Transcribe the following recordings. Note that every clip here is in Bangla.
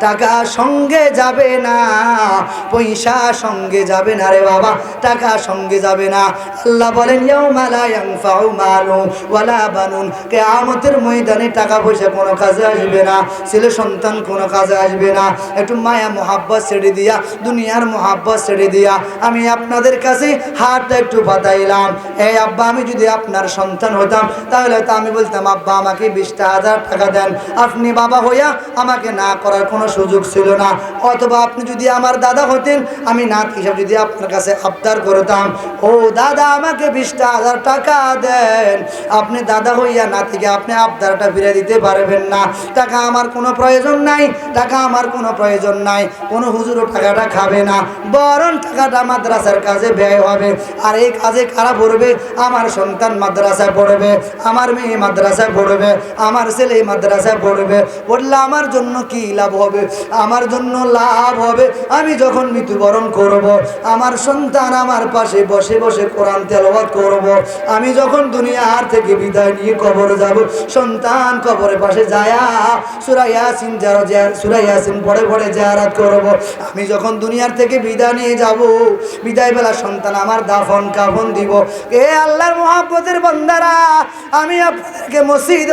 টাকা সঙ্গে যাবে না, পয়সা সঙ্গে যাবে না রে বাবা, টাকা সঙ্গে যাবে না। আল্লাহ বলেন ইয়াউমা লা ইয়ানফাউ মালু ওয়ালা বানুন, কিয়ামতের ময়দানে টাকা পয়সা কোনো কাজে আসবে না, ছেলে সন্তান কোনো কাজে আসবে না। একটু মায়া মোহাব্বত ছেড়ে দিয়া, দুনিয়ার মোহাব্বত ছেড়ে দিয়া আমি আপনাদের কাছে হাতটা একটু পাতাইলাম। এই আব্বা, আমি যদি আপনার সন্তান হতাম তাহলে তো আমি বলতাম আব্বা আমাকে 20,000 টাকা দেন। আপনি বাবা হইয়া আমাকে না করার কোনো সুযোগ ছিল না। অথবা আপনি যদি আমার দাদা হতেন, আমি নাত হিসাবে যদি আপনার কাছে আবদার করতাম, ও দাদা আমাকে 20,000 টাকা দেন, আপনি দাদা হইয়া নাতিকে আপনি আবদারটা ফিরে দিতে পারবেন না। টাকা আমার কোনো প্রয়োজন নাই, টাকা আমার কোনো প্রয়োজন নাই। কোনো হুজুরও টাকাটা খাবে না, বরং টাকাটা মাদ্রাসার কাজে ব্যয় হবে। আর এই কাজে কারা পড়বে? আমার সন্তান মাদ্রাসায় পড়বে, আমার মেয়ে মাদ্রাসায় পড়বে, আমার ছেলে মাদ্রাসায় পড়বে। পড়লে আমার জন্য কি লাভ হবে? আমার জন্য লাভ হবে আমি যখন মৃত্যুবরণ করব, আমার সন্তান আমার পাশে বসে বসে কোরআন তেলাওয়াত করব। আমি যখন দুনিয়ার থেকে বিদায় নিয়ে কবর যাব, সন্তান কবরের পাশে যায়া সূরা ইয়াসিন সূরা ইয়াসিন পড়ে পড়ে জিয়ারত করব। আমি যখন দুনিয়ার থেকে বিদায় নিয়ে যাব, বিদায় বেলা সন্তান আমার দাফন কাফন দিব। এ আল্লাহর মহব্বতের বান্দারা, আমি আপনাদেরকে মসজিদ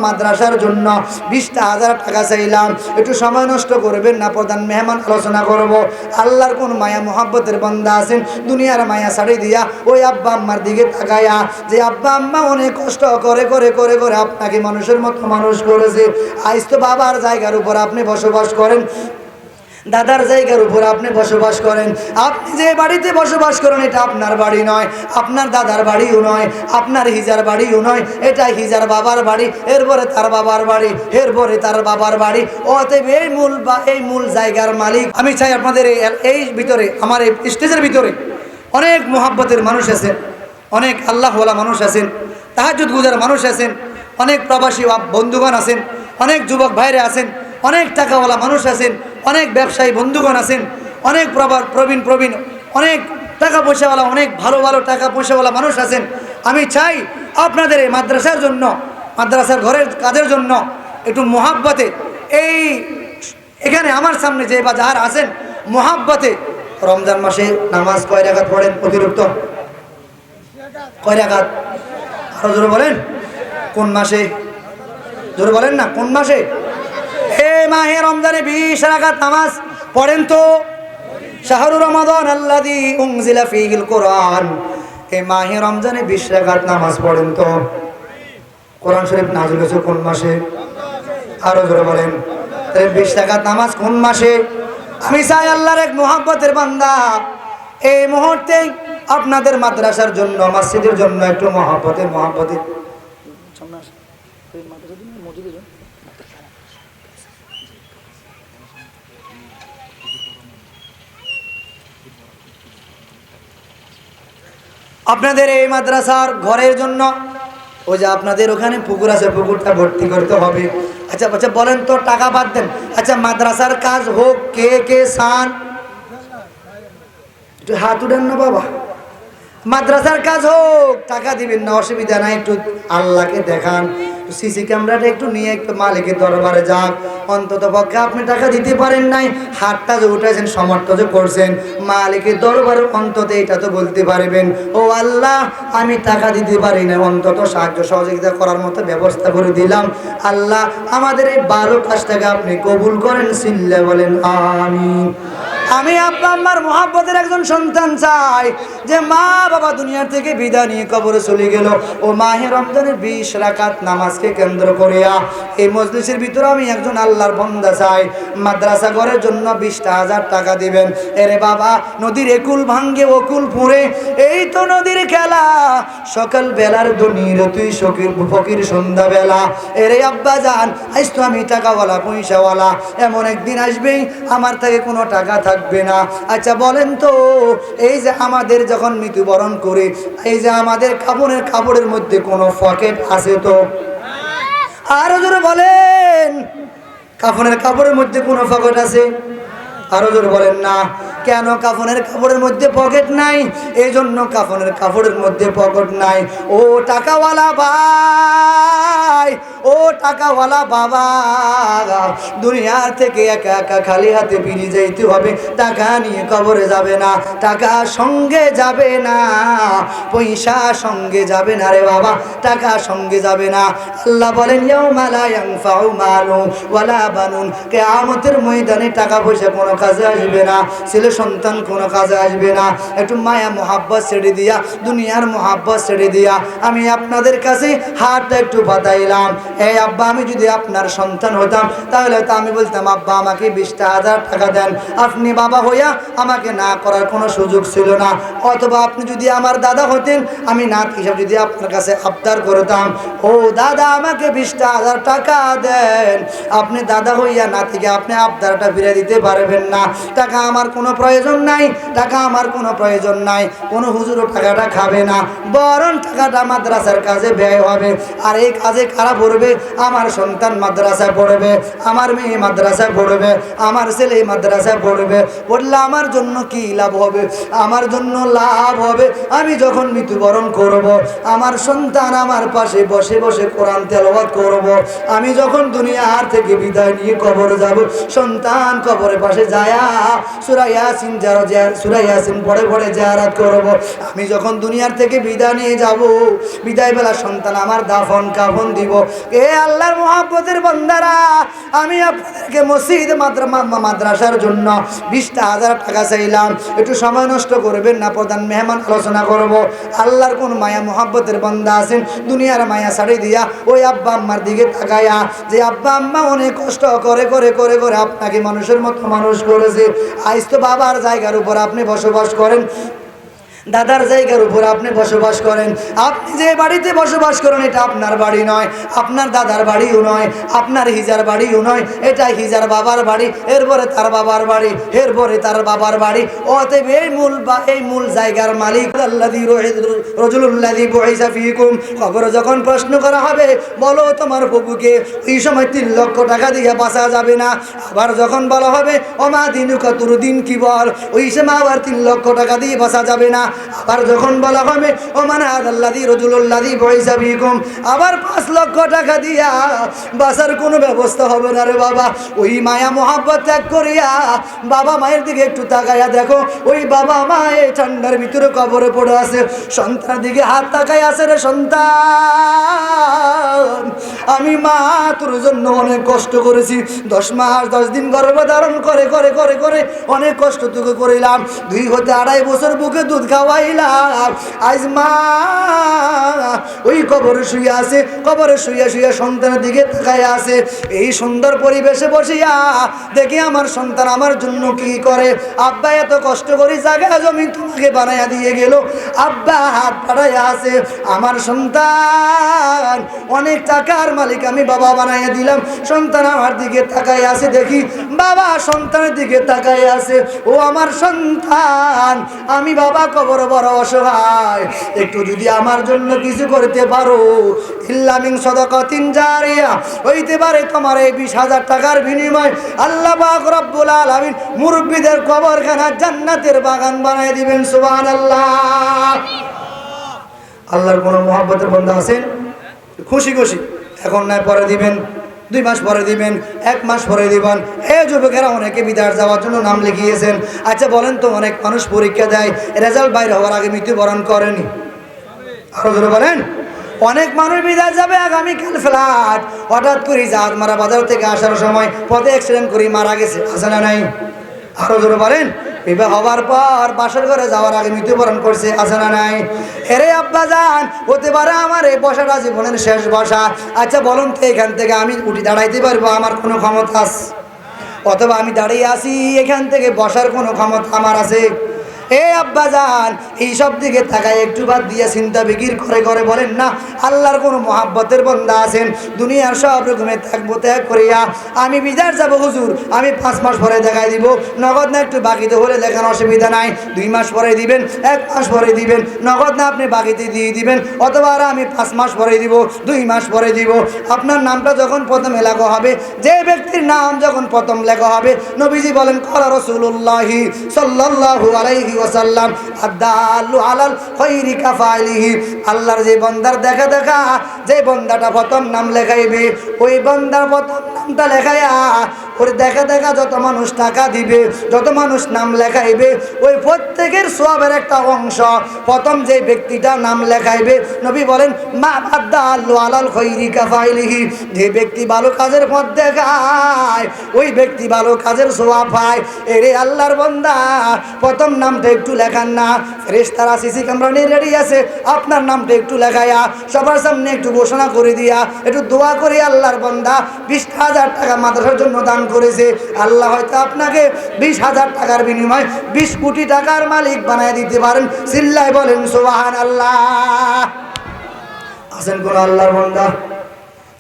মাদ্রাসার জন্য 20,000 টাকা চাইলাম। একটু সময় নষ্ট করবেন না, প্রধান মেহমান আলোচনা করব। আল্লাহর কোন মায়া মহব্বতের বান্দা আছেন দুনিয়ার মায়া ছাড়ি দিয়া ওই আব্বা আম্মার দিকে তাকায়া, যে আব্বা আম্মা অনেক কষ্ট করে করে করে করে আপনাকে মানুষের মতো মানুষ করেছে। আজ তো বাবার জায়গার উপর আপনি বসবাস করেন, দাদার জায়গার উপর আপনি বসবাস করেন। আপনি যে বাড়িতে বসবাস করেন এটা আপনার বাড়ি নয়, আপনার দাদার বাড়িও নয়, আপনার হিজার বাড়িও নয়, এটা হিজার বাবার বাড়ি, এরপরে তার বাবার বাড়ি, এরপরে তার বাবার বাড়ি। অতএব এই মূল জায়গার মালিক। আমি চাই আপনাদের এই ভিতরে, আমার এই স্টেজের ভিতরে অনেক মোহাব্বতের মানুষ আছেন, অনেক আল্লাহওয়ালা মানুষ আছেন, তাহাজ্জুদ গুজার মানুষ আছেন, অনেক প্রবাসী বন্ধুগণ আছেন, অনেক যুবক ভাইরা আছেন, অনেক টাকাওয়ালা মানুষ আছেন, অনেক ব্যবসায়ী বন্ধুগণ আছেন, অনেক প্রবীণ অনেক টাকা পয়সাওয়ালা, অনেক ভালো ভালো টাকা পয়সাওয়ালা মানুষ আছেন। আমি চাই আপনাদের এই মাদ্রাসার জন্য, মাদ্রাসার ঘরের কাজের জন্য একটু মোহাব্বতে, এখানে আমার সামনে যে বা যারা আছেন মোহাব্বতে, রমজান মাসে নামাজ কয় রাকাত পড়েন? অতিরিক্ত কয় রাকাত? আরো জোরে বলেন, কোন মাসে? জোরে বলেন না, কোন মাসে? এই মাহে রমজানে 20 রাকাত নামাজ পড়েন তো। শাহরু রমাদান আল্লাযী উনজিলা ফীহিল কুরআন, এই মাহে রমজানে 20 রাকাত নামাজ পড়েন তো। কোরআন শরীফ নাযিল হয়েছে কোন মাসে? আরো জোরে বলেন, 20 রাকাত নামাজ কোন মাসে? আমি চাই আল্লাহর এক মোহাব্বতের বান্দা এই মুহূর্তে আপনাদের মাদ্রাসার জন্য, মসজিদের জন্য একটু মোহাব্বতে আপনাদের এই মাদ্রাসার ঘরের জন্য, ওই যে আপনাদের ওখানে পুকুর আছে, পুকুরটা ভর্তি করতে হবে। আচ্ছা আচ্ছা বলেন তো, টাকা বাদ দেন, আচ্ছা মাদ্রাসার কাজ হোক, কে কে চান? একটু হাত উঠেন না বাবা। মাদ্রাসার কাজ হোক, টাকা দিবেন না, অসুবিধা নাই, একটু আল্লাহকে দেখান। সিসি ক্যামেরাটা একটু নিয়ে একটু মালিকের দরবারে যান। অন্তত পক্ষে আপনি টাকা দিতে পারেন নাই, হাতটা যে উঠেছেন, সমর্থ যে করছেন, মালিকের দরবারে অন্তত এটা তো বলতে পারবেন, ও আল্লাহ আমি টাকা দিতে পারি না, অন্তত সাহায্য সহযোগিতা করার মতো ব্যবস্থা করে দিলাম। আল্লাহ আমাদের এই 12 কাজটাকে আপনি কবুল করেন, সিল্লা বলেন আমিন। আমি আব্বা আম্মার মোহাব্বতের একজন সন্তান চাই, যে মা বাবা দুনিয়ার থেকে বিদায় নিয়ে কবরে চলে গেল, ও মাহে রমজানের 20 রাকাত নামাজকে কেন্দ্র করিয়া এই মজলিসের ভিতরে আমি একজন আল্লাহর বান্দা চাই মাদ্রাসা ঘরের জন্য 20,000 টাকা দিবেন। এরে বাবা, নদীর একুল ভাঙ্গে ওকুল পুরে, এই তো নদীর খেলা, সকাল বেলার দুনির তুই ফকির সন্ধ্যা বেলা। এরে আব্বা জান, আজ তো আমি টাকাওয়ালা পয়সাওয়ালা, এমন একদিন আসবেই আমার থেকে কোনো টাকা থাকবে না। আচ্ছা বলেন তো, এই যে আমাদের যখন মৃত্যুবরণ করে, এই যে আমাদের কাপড়ের মধ্যে কোনো পকেট আছে তো? আরো জোরে বলেন, কাপড়ের মধ্যে কোনো পকেট আছে? আরো জোরে বলেন না। কেন কাফনের কাপড়ের মধ্যে পকেট নাই? এই জন্য কাফনের কাপড়ের মধ্যে পকেট নাই। ও টাকাওয়ালা ভাই, ও টাকাওয়ালা বাবা, দুনিয়া থেকে একা একা খালি হাতে ফিরে যাইতে হবে। টাকা নিয়ে কবরে যাবে না, টাকা সঙ্গে যাবে না, পয়সা সঙ্গে যাবে না রে বাবা, টাকা সঙ্গে যাবে না। আল্লাহ বলেন ইয়াউমা লা ইয়ানফাউ মালু ওয়ালা বানুন, কিয়ামতের ময়দানে টাকা পয়সা কোনো কাজে আসবে না, ছেলে সন্তান কোনো কাজে আসবে না। একটু মায়া মোহাব্বত ছেড়ে দিয়া, দুনিয়ার মোহাব্বত ছেড়ে দিয়া আমি আপনাদের কাছে হাতটা একটু বাতাইলাম। এই আব্বা, আমি যদি আপনার সন্তান হতাম তাহলে তো আমি বলতাম আব্বা আমাকে 20,000 টাকা দেন। আপনি বাবা হইয়া আমাকে না করার কোনো সুযোগ ছিল না। অথবা আপনি যদি আমার দাদা হতেন, আমি নাত হিসাবে যদি আপনার কাছে আবদার করতাম, ও দাদা আমাকে 20,000 টাকা দেন। আপনি দাদা হইয়া নাতিকে আপনি আবদারটা ফিরে দিতে পারবেন না। টাকা আমার কোনো প্রয়োজন নাই, টাকা আমার কোনো প্রয়োজন নাই। কোনো হুজুরও টাকাটা খাবে না, বরং টাকাটা মাদ্রাসার কাজে ব্যয় হবে। আর এই কাজে কারা পড়বে? আমার সন্তান মাদ্রাসায় পড়বে, আমার মেয়ে মাদ্রাসায় পড়বে, আমার ছেলে মাদ্রাসায় পড়বে। পড়লে আমার জন্য কি লাভ হবে? আমার জন্য লাভ হবে আমি যখন মৃত্যুবরণ করব, আমার সন্তান আমার পাশে বসে বসে কোরআন তেলাওয়াত করব। আমি যখন দুনিয়ার থেকে বিদায় নিয়ে কবরে যাব, সন্তান কবরের পাশে যায়া সূরা ইয়াসিন সূরা ইয়াসিন পড়ে পড়ে জিয়ারত করব। আমি যখন দুনিয়ার থেকে বিদায় নিয়ে যাব, বিদায় বেলা সন্তান আমার দাফন কাফন দিব। এ আল্লাহর মহব্বতের বান্দারা, আমি আপনাদেরকে মসজিদ মাদ্রাসার জন্য 20,000 টাকা চাইলাম। একটু সময় নষ্ট করবেন না, প্রধান মেহমান আলোচনা করব। আল্লাহর কোন মায়া মহব্বতের বান্দা আছেন দুনিয়ার মায়া ছাড়ি দিয়া ওই আব্বা আম্মার দিকে তাকায়া, যে আব্বা আম্মা অনেক কষ্ট করে করে করে করে আপনাকে মানুষের মতো মানুষ করেছে। আজ তো বাবার জায়গার উপর আপনি বসবাস করেন, দাদার জায়গার উপর আপনি বসবাস করেন। আপনি যে বাড়িতে বসবাস করেন এটা আপনার বাড়ি নয়, আপনার দাদার বাড়িও নয়, আপনার হিজার বাড়িও নয়, এটা হিজার বাবার বাড়ি, এরপরে তার বাবার বাড়ি, এরপরে তার বাবার বাড়ি। অতএব এই মূল জায়গার মালিক রাজুলুল্লাযী বুইসা ফীকুম। কবরে যখন প্রশ্ন করা হবে, বলো তোমার প্রভুকে, এই সময় 3 লক্ষ টাকা দিয়ে বাঁচা যাবে না। আবার যখন বলা হবে ওমা দিনুকা, তোর দিন কি বল, ওই সময় আবার 3 লক্ষ টাকা দিয়ে বাঁচা যাবে না। আবার যখন বলা হবে ওমান আদাল্লাযী রাজুলুল্লাযী বুইসা ফীকুম, আবার 5 লক্ষ টাকা দিয়া বাঁচার কোনো ব্যবস্থা হবে না রে বাবা। ওই মায়া মোহাব্বত ত্যাগ করিয়া বাবা মায়ের দিকে একটু তাকাইয়া দেখো, ওই বাবা মা এই ঠান্ডার ভিতরে কবরে পড়ে আছে, সন্তানের দিকে হাত তাকাই আছে। রে সন্তান, আমি মা তোর জন্য অনেক কষ্ট করেছি, 10 মাস 10 দিন গর্ভধারণ করে করে করে করে অনেক কষ্ট তোকে করিলাম, 2 হতে 2.5 বছর বুকে দুধ খাওয়াইলাম। আজ মা ওই কবরে শুয়ে আছে, কবরে শুয়ে শুয়ে সন্তানের দিকে তাকায় আছে। এই সুন্দর পরিবেশে বসিয়া দেখি আমার সন্তান আমার জন্য কি করে। আব্বা এত কষ্ট করি জায়গা জমি তোমাকে বানাইয়া দিয়ে গেল, আব্বা হাত বাড়াইয়া আছে। আমার সন্তান অনেক টাকার মালিক, আমি বাবা বানাইয়া দিলাম। সন্তান আমার দিকে তাকায় আছে, দেখি বাবা সন্তানের দিকে তাকায় আছে। ও আমার সন্তান, আমি বাবা কবর বড় অসহায়, একটু যদি আমার জন্য কিছু করতে পারো, ইল্লা মিন সাদাকাতিন জারিয়া, হইতে পারে তোমার এই 20,000 টাকার বিনিময় আল্লাহ পাক রব্বুল আলামিন মুরব্বিদের কবরখানা জান্নাতের বাগান বানায় দিবেন। সুবহানাল্লাহ। আল্লাহর কোন মহব্বতের বান্দা আছেন খুশি খুশি, এখন নয় পরে দিবেন, 2 মাস পরে দিবেন, 1 মাস পরে দিবেন। এই যুবকেরা অনেকে বিদেশ যাওয়ার জন্য নাম লিখিয়েছেন। আচ্ছা বলেন তো, অনেক মানুষ পরীক্ষা দেয়, রেজাল্ট বাইরে হওয়ার আগে মৃত্যুবরণ করেনি? আরো জোরে বলেন। অনেক মানুষ বিদেশ যাবে আগামীকাল ফ্লাইট, হঠাৎ করে জাহাজ মারা বাজার থেকে আসার সময় পথে অ্যাক্সিডেন্ট করে মারা গেছে, আছে না নাই? আরো জোরে বলেন। বিবাহ হওয়ার পর বাসর ঘরে যাওয়ার আগে মৃত্যুবরণ করছে, আছে না নাই? এরে আব্বা জান, হতে পারে আমার এই বসাটা জীবনের শেষ বসা। আচ্ছা বলুন তো, এখান থেকে আমি উঠে দাঁড়াইতে পারবো? আমার কোনো ক্ষমতা আছে? অথবা আমি দাঁড়িয়ে আছি, এখান থেকে বসার কোনো ক্ষমতা আমার আছে? এই আব্বাজান এইসব দিকে তাকায় একটু বাদ দিয়ে চিন্তা বিকির করে করে বলেন না, আল্লাহর কোনো মহাব্বতের বান্দা আছেন দুনিয়ার সব রকমের থাকবো ত্যাগ করিয়া আমি বিদেশ যাব হুজুর, আমি 5 মাস পরে দেখাই দিব, নগদ না একটু বাকিতে হলে দেখার অসুবিধা নাই, 2 মাস পরে দিবেন, 1 মাস পরে দিবেন, নগদ না আপনি বাকিতে দিয়ে দিবেন, অথবা আমি 5 মাস পরে দিব, 2 মাস পরে দিব। আপনার নামটা যখন প্রথমে লেখা হবে, যে ব্যক্তির নাম যখন প্রথম লেখা হবে, নবীজি বলেন ক্বালা রাসূলুল্লাহি সাল্লাল্লাহু আলাইহি ওয়াসাল্লাম আদাল্লু আলাল খায়রি কাফাইলিহি, আল্লাহর যে বান্দার দেখা দেখা যে বান্দাটা প্রথম নাম লেখাইবে, ওই বান্দার প্রথম নামটা লেখায়া ওর দেখা দেখা যত মানুষ টাকা দিবে, যত মানুষ নাম লেখাইবে, ওই প্রত্যেকের সওয়াবের একটা অংশ প্রথম যে ব্যক্তিটা নাম লেখাইবে, নবী বলেন মা আদাল্লু আলাল খায়রি কাফাইলিহি, যে ব্যক্তি ভালো কাজের পথ দেখায় ওই ব্যক্তি ভালো কাজের সওয়াব পায়। এরে আল্লাহর বান্দা প্রথম নামটা একটু লেখান না, ফেরেশতারা সিসি ক্যামেরা নিয়ে রেডি আছে, আপনার নামটা একটু লেখায়া সবার সামনে একটু ঘোষণা করে দিয়া একটু দোয়া করি, আল্লাহর বান্দা 20,000 টাকা মাদ্রাসার জন্য দান করেছে, আল্লাহ হয়তো আপনাকে 20,000 টাকার বিনিময়ে 20 কোটি টাকার মালিক বানায় দিতে পারেন। চিল্লায় বলেন সুবহানাল্লাহ। আছেন কোন আল্লাহর বান্দা?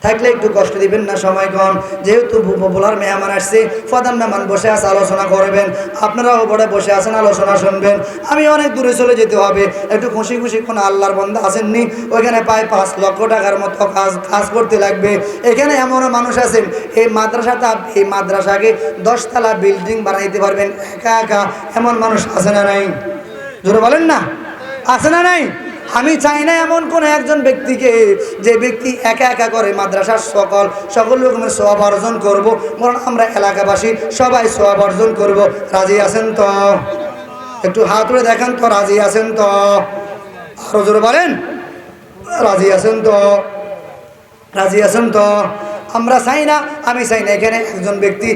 থাকলে একটু কষ্ট দিবেন না, সময় কম, যেহেতু পপুলার মেহমান আসছে, প্রধান মেহমান বসে আছে, আলোচনা করবেন, আপনারাও বড় বসে আছেন, আলোচনা শুনবেন, আমি অনেক দূরে চলে যেতে হবে, একটু খুশি খুশি কোনো আল্লাহর বান্দা আসেননি, ওইখানে প্রায় 5 লক্ষ টাকার মতো কাজ করতে লাগবে। এখানে এমনও মানুষ আছেন এই মাদ্রাসাকে 10 তলা বিল্ডিং বানাইতে পারবেন একা একা, এমন মানুষ আছে না নাই? জোরে বলেন না, আছে না নাই? আমি চাই না এমন কোন একজন ব্যক্তিকে যে ব্যক্তি একা একা করে মাদ্রাসার সকল রকমের সওয়াব অর্জন করব, বরং আমরা এলাকাবাসী সবাই সওয়াব অর্জন করব। রাজি আছেন তো? একটু হাত তুলে দেখান তো, রাজি আছেন তো? আরো জোরে বলেন, রাজি আছেন তো? রাজি আছেন তো? আমরা চাই না, আমি চাই না এখানে একজন ব্যক্তি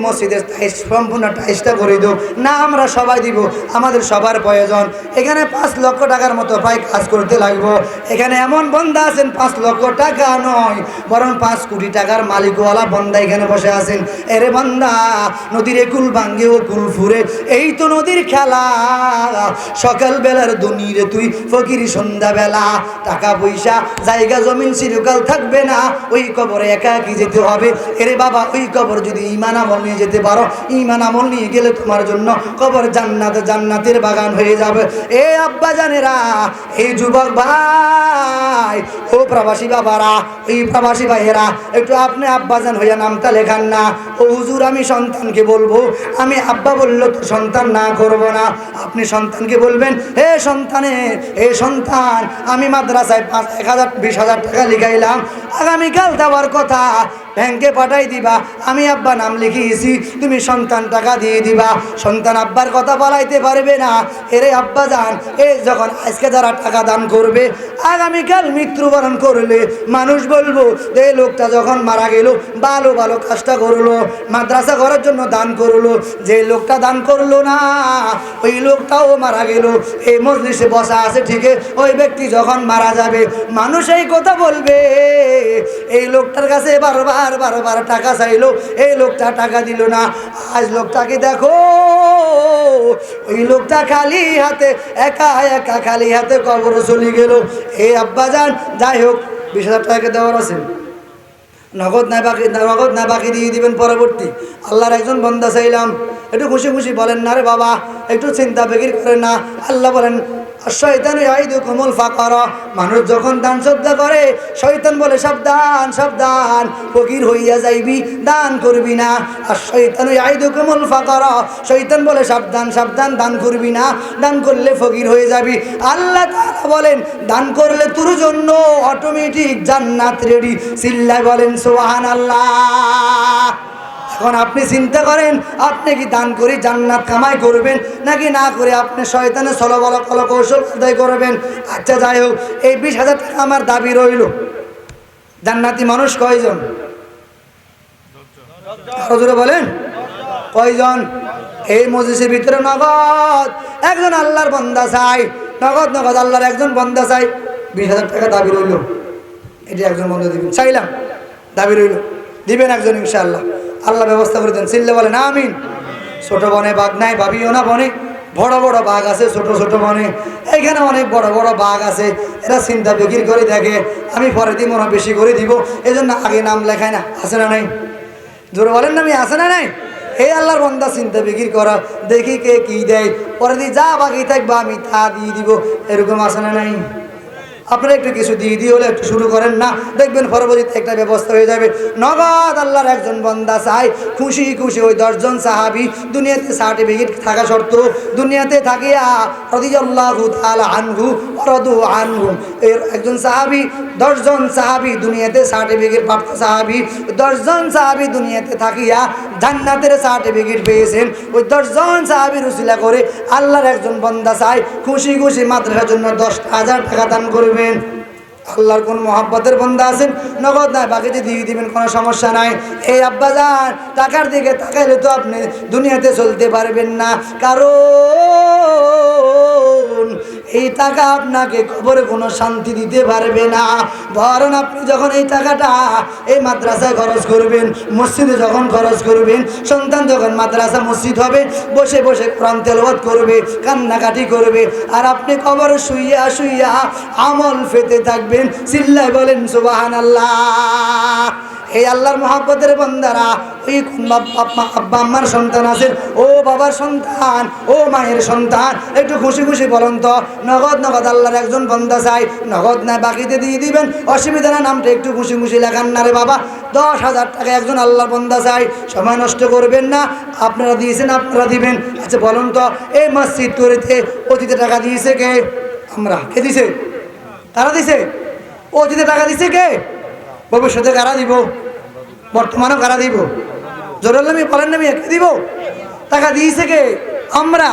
মসজিদের টাইস সম্পূর্ণ টাইসটা করে দেব না, আমরা সবাই দিব, আমাদের সবার প্রয়োজন। এখানে 5 লক্ষ টাকার মতো প্রায় কাজ করতে লাগবো। এখানে এমন বন্দা আছেন 5 লক্ষ টাকা নয়, বরং 5 কোটি টাকার মালিকওয়ালা বন্দা এখানে বসে আছেন। এরে বন্দা, নদীর কুল ভাঙ্গে ও কুল ফুরে, এই তো নদীর খেলা, সকাল বেলার দুনিরে তুই ফকিরি সন্ধ্যা বেলা, টাকা পয়সা জায়গা জমিন চিরকাল থাকবে না, ওই কবরে একা কি যেতে হবে। এরে বাবা, ওই কবর যদি ঈমান আমল নিয়ে যেতে পারো, ঈমান আমল নিয়ে গেলে তোমার জন্য কবর জান্নাতের বাগান হয়ে যাবে। এ আব্বা জানেরা, এই যুবক ভাই, ও প্রবাসী বাবারা, এই প্রবাসী ভাইয়েরা, একটু আপনি আব্বাজান হইয়া নামটা লেখান না। ও হুজুর, আমি সন্তানকে বলবো, আমি আব্বা বললো তো সন্তান না করব না, আপনি সন্তানকে বলবেন হে সন্তানের, হে সন্তান, আমি মাদ্রাসায় 20,000 টাকা লিখাইলাম, আগামীকাল দেওয়ার কথা, ব্যাংকে পাঠাই দিবা, আমি আব্বা নাম লিখিয়েছি, তুমি সন্তান টাকা দিয়ে দিবা। সন্তান আব্বার কথা বলাইতে পারবে না। এরে আব্বা যান, এই যখন আজকে যারা টাকা দান করবে, আগামীকাল মৃত্যুবরণ করলে মানুষ বলবো যে লোকটা যখন মারা গেল ভালো ভালো কাজটা করলো, মাদ্রাসা করার জন্য দান করলো, যে লোকটা দান করলো না ওই লোকটাও মারা গেল। এই মজলিসে বসা আছে ঠিকই, ওই ব্যক্তি যখন মারা যাবে মানুষ এই কথা বলবে, এই লোকটার কাছে বারবার টাকা চাইলো, এই লোকটা টাকা দিল না। আজ লোকটাকে দেখো, ওই লোকটা খালি হাতে, একা একা খালি হাতে কবর চলে গেল। এই আব্বা যান, যাই হোক 20,000 টাকা দেওয়ার আছে, নগদ না বাকি দিয়ে দিবেন পরবর্তী। আল্লাহর একজন বান্দা চাইলাম, একটু খুশি খুশি বলেন না রে বাবা, একটু চিন্তা ফিকির করেন না। আল্লাহ বলেন শয়তান ইয়াইদুকুমুল ফাকর, মানুষ যখন দান শ্রদ্ধা করে শয়তান বলে সাবধান সাবধান, ফকির হইয়া যাইবি, দান করবি না। আর শয়তান ইয়াইদুকুমুল ফাকর, শয়তান বলে সাবধান সাবধান, দান করবি না, দান করলে ফকির হয়ে যাবি। আল্লাহ তাআলা বলেন দান করলে তোর জন্য অটোমেটিক জান্নাত রেডি। চিল্লায় বলেন সুবহানাল্লাহ। এখন আপনি চিন্তা করেন, আপনি কি দান করে জান্নাত কামাই করবেন নাকি না করে আপনি শয়তানের ছলবল কৌশল আদায় করবেন? আচ্ছা যাই হোক, এই 20,000 টাকা আমার দাবি রইল। জান্নাতি মানুষ কয়জন? আরো জোরে বলেন, কয়জন? এই মজলিসের ভিতরে নগদ একজন আল্লাহর বান্দা চাই, নগদ আল্লাহর একজন বান্দা চাই। 20,000 টাকা দাবি রইল, এটি একজন বন্ধু দিবেন, চাইলাম, দাবি রইল, দিবেন একজন ইনশাআল্লাহ। আল্লাহ ব্যবস্থা করে দেন। চিল্লে বলেন আমিন। ছোট বনে বাঘ নাই, ভাবিও না বনে, বড় বড় বাঘ আছে, ছোট ছোট মানে এখানে অনেক বড় বড় বাঘ আছে। এরা চিন্তা বিক্রি করে দেখে আমি পরে দিব না, বেশি করে দিব, এই জন্য আগে নাম লেখায় না। আছে না নাই? জোরে বলেন না, আমি আছে না নাই? এই আল্লাহর বান্দা চিন্তা বিক্রি করা, দেখি কে কি দেয়, পরে দিয়ে যা বাকি থাকবে আমি তা দিয়ে দিব, এরকম আছে না নাই? আপনারা একটু কিছু দিয়ে দিয়ে হলে একটু শুরু করেন না, দেখবেন পরবর্তীতে একটা ব্যবস্থা হয়ে যাবে। নগদ আল্লাহর একজন বান্দা চাই খুশি খুশি ওই 10 জন সাহাবী দুনিয়াতে সার্টিফিকেট থাকা শর্ত দুনিয়াতে থাকিয়া রাদিয়াল্লাহু তাআলা আনহু রাদু আনহু, এর একজন সাহাবী 10 জন সাহাবী দুনিয়াতে সার্টিফিকেট প্রাপ্ত সাহাবী, 10 জন সাহাবী দুনিয়াতে থাকিয়া জান্নাতের সার্টিফিকেট পেয়েছেন। ওই 10 জন সাহাবীর উসিলা করে আল্লাহর একজন বান্দা চাই খুশি খুশি মাদ্রাসার জন্য 10,000 টাকা দান করবেন। আল্লাহর কোন মহব্বতের বান্দা আছেন, নগদ নাই বাকিতে দিয়ে দিবেন, কোনো সমস্যা নাই। এই আব্বাজান টাকার দিকে তাকাইলে তো আপনি দুনিয়াতে চলতে পারবেন না, কারণ এই টাকা আপনাকে কবরে কোনো শান্তি দিতে পারবে না। বরং আপনি যখন এই টাকাটা এই মাদ্রাসায় খরচ করবেন, মসজিদে যখন খরচ করবেন, সন্তান যখন মাদ্রাসা মসজিদ হবে বসে বসে কোরআন তেলাওয়াত করবে, কান্নাকাটি করবে, আর আপনি কবরে শুইয়া শুইয়া আমল পেতে থাকবেন। চিল্লাই বলেন সুবহানাল্লাহ। এই আল্লাহর মহব্বতের বান্দারা, ওই আব্বা আম্মার সন্তান আছেন, ও বাবার সন্তান, ও মায়ের সন্তান, একটু খুশি খুশি বলেন তো নগদ নগদ আল্লাহর একজন বান্দা চাই, নগদ না বাকিতে দিয়ে দিবেন, অসুবিধা না, নামটা একটু খুশি খুশি লেখান না রে বাবা। 10,000 টাকা একজন আল্লাহর বান্দা চাই, সময় নষ্ট করবেন না, আপনারা দিয়েছেন আপনারা দিবেন। আচ্ছা বলুন তো এই মসজিদ তৈরিতে অতীতে টাকা দিয়েছে কে? আমরা। কে দিছে? তারা দিছে। অতীতে টাকা দিছে কে? ভবিষ্যতে কারা দিব? বর্তমানেও কারা দিব? জোরাল্লামি বলেন না, আমি কে দিব? টাকা দিয়েছে কে? আমরা।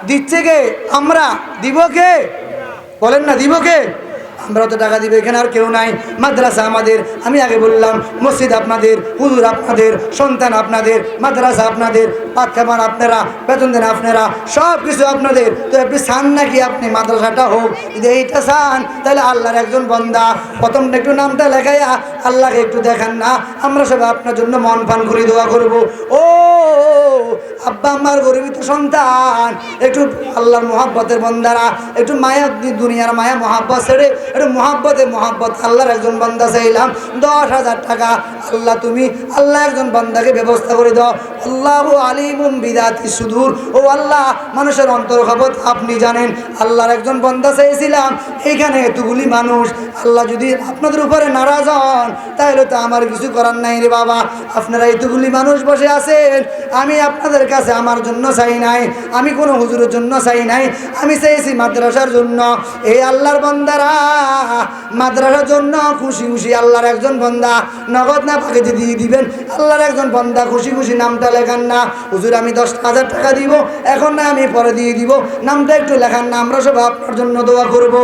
দিচ্ছে কে? আমরা। দিব কে? বলেন না, দিব কে? আমরা তো টাকা দিব, এখানে আর কেউ নাই। মাদ্রাসা আমাদের, আমি আগে বললাম, মসজিদ আপনাদের, হুজুর আপনাদের, সন্তান আপনাদের, মাদ্রাসা আপনাদের, পাঠ্যমান আপনারা, বেতন দেন আপনারা, সব কিছু আপনাদের। তো আপনি চান নাকি আপনি মাদ্রাসাটা হোক? যদি এইটা চান তাহলে আল্লাহর একজন বান্দা প্রথমটা একটু নামটা লেখাইয়া আল্লাহকে একটু দেখান না, আমরা সবাই আপনার জন্য মন পান করে দোয়া করব। ও আব্বা আম্মার গরিবিত সন্তান, একটু আল্লাহর মহব্বতের বান্দারা একটু মায়া, দুনিয়ার মায়া মহব্বত ছেড়ে একটু মহব্বত আল্লাহর একজন বান্দা চাইলাম 10,000 টাকা। আল্লাহ তুমি আল্লাহ একজন বান্দাকে ব্যবস্থা করে দাও। আল্লাহু আলিমুম বিদাতি সুদূর, ও আল্লাহ মানুষের অন্তর খবর আপনি জানেন। আল্লাহর একজন বান্দা চাইছিলাম, এইখানে এতগুলি মানুষ, আল্লাহ যদি আপনাদের উপরে নারাজ হন তাহলে তো আমার কিছু করার নাই রে বাবা। আপনারা এতগুলি মানুষ বসে আছেন, আমি আপনাদের কাছে আমার জন্য চাই নাই, আমি কোনো হুজুরের জন্য চাই নাই, আমি চাইছি মাদ্রাসার জন্য। এই আল্লাহর বান্দারা মাদ্রাসার জন্য খুশি খুশি আল্লাহর একজন বান্দা নগদ না বাকিতে দিয়ে দিবেন। আল্লাহর একজন বান্দা খুশি খুশি নামটা লেখান না, হুজুর আমি 10,000 টাকা দিব, এখন না আমি পরে দিয়ে দিব, নামটা একটু লেখান না, আমরা সব আপনার জন্য দোয়া করব।